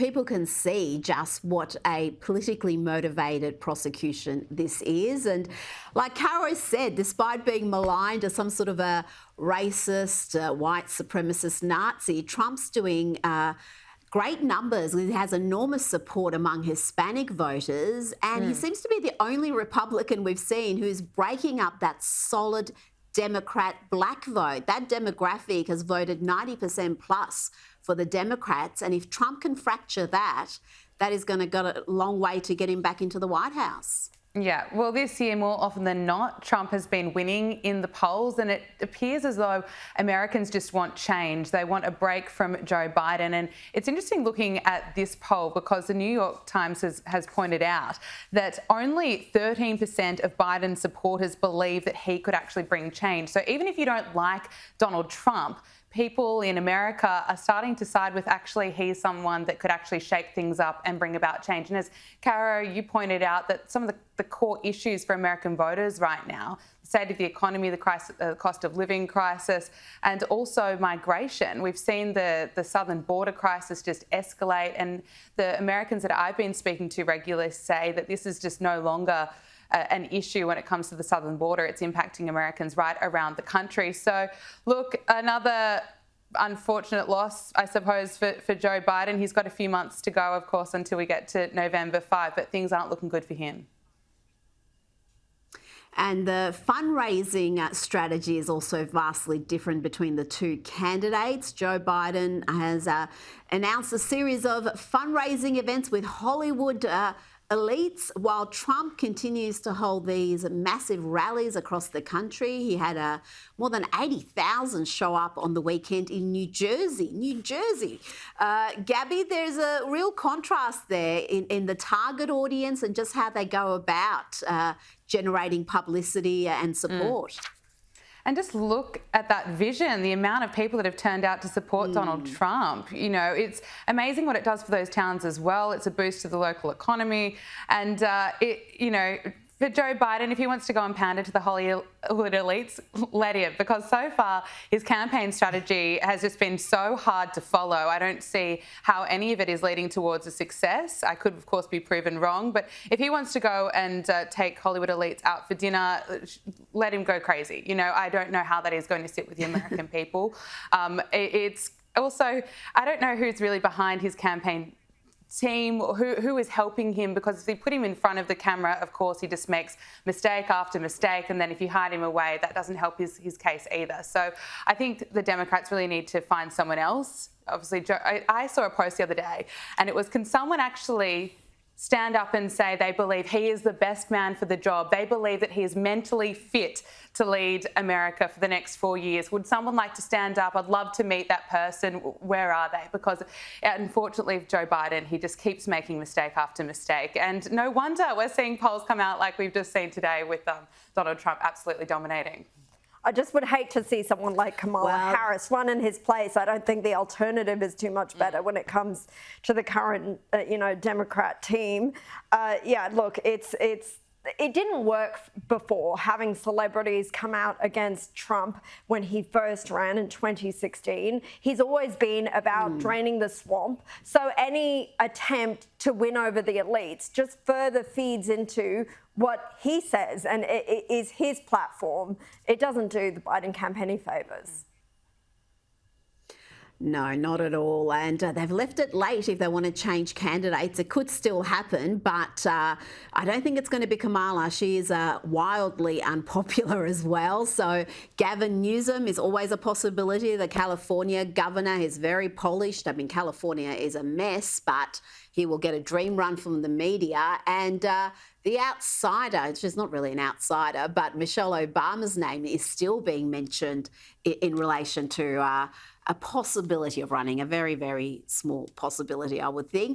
people can see just what a politically motivated prosecution this is. And like Caro said, despite being maligned as some sort of a racist, white supremacist Nazi, Trump's doing great numbers. He has enormous support among Hispanic voters, and he seems to be the only Republican we've seen who's breaking up that solid Democrat black vote. That demographic has voted 90% plus for the Democrats, and if Trump can fracture that, that is going to go a long way to get him back into the White House. Yeah, well, this year, more often than not, Trump has been winning in the polls, and it appears as though Americans just want change. They want a break from Joe Biden. And it's interesting looking at this poll because the New York Times has pointed out that only 13% of Biden supporters believe that he could actually bring change. So even if you don't like Donald Trump, people in America are starting to side with actually he's someone that could actually shake things up and bring about change. And as Caro, you pointed out that some of the core issues for American voters right now, the state of the economy, the crisis, cost of living crisis, and also migration. We've seen the southern border crisis just escalate, and the Americans that I've been speaking to regularly say that this is just no longer an issue when it comes to the southern border. It's impacting Americans right around the country. So, look, another unfortunate loss, I suppose, for Joe Biden. He's got a few months to go, of course, until we get to November 5, but things aren't looking good for him. And the fundraising strategy is also vastly different between the two candidates. Joe Biden has announced a series of fundraising events with Hollywood elites, while Trump continues to hold these massive rallies across the country. He had more than 80,000 show up on the weekend in New Jersey. Gabby, there's a real contrast there in the target audience and just how they go about generating publicity and support. And just look at that vision, the amount of people that have turned out to support Donald Trump. You know, it's amazing what it does for those towns as well. It's a boost to the local economy. And, for Joe Biden, if he wants to go and pander to the Hollywood elites, let him, because so far his campaign strategy has just been so hard to follow. I don't see how any of it is leading towards a success. I could, of course, be proven wrong, but if he wants to go and take Hollywood elites out for dinner, let him go crazy. You know, I don't know how that is going to sit with the American people. It's also, I don't know who's really behind his campaign team, who is helping him, because if you put him in front of the camera, of course, he just makes mistake after mistake, and then if you hide him away, that doesn't help his case either. So I think the Democrats really need to find someone else. Obviously, I saw a post the other day, and it was, can someone actually stand up and say they believe he is the best man for the job? They believe that he is mentally fit to lead America for the next 4 years. Would someone like to stand up? I'd love to meet that person. Where are they? Because unfortunately, Joe Biden, he just keeps making mistake after mistake. And no wonder we're seeing polls come out like we've just seen today with Donald Trump absolutely dominating. I just would hate to see someone like Kamala Harris run in his place. I don't think the alternative is too much better when it comes to the current, Democrat team. Look, it didn't work before, having celebrities come out against Trump when he first ran in 2016. He's always been about draining the swamp. So any attempt to win over the elites just further feeds into what he says, and it is his platform. It doesn't do the Biden campaign any favours. No, not at all. And they've left it late if they want to change candidates. It could still happen, but I don't think it's going to be Kamala. She is wildly unpopular as well. So Gavin Newsom is always a possibility. The California governor is very polished. I mean, California is a mess, but he will get a dream run from the media. And the outsider, she's not really an outsider, but Michelle Obama's name is still being mentioned in relation to a possibility of running, a very, very small possibility, I would think.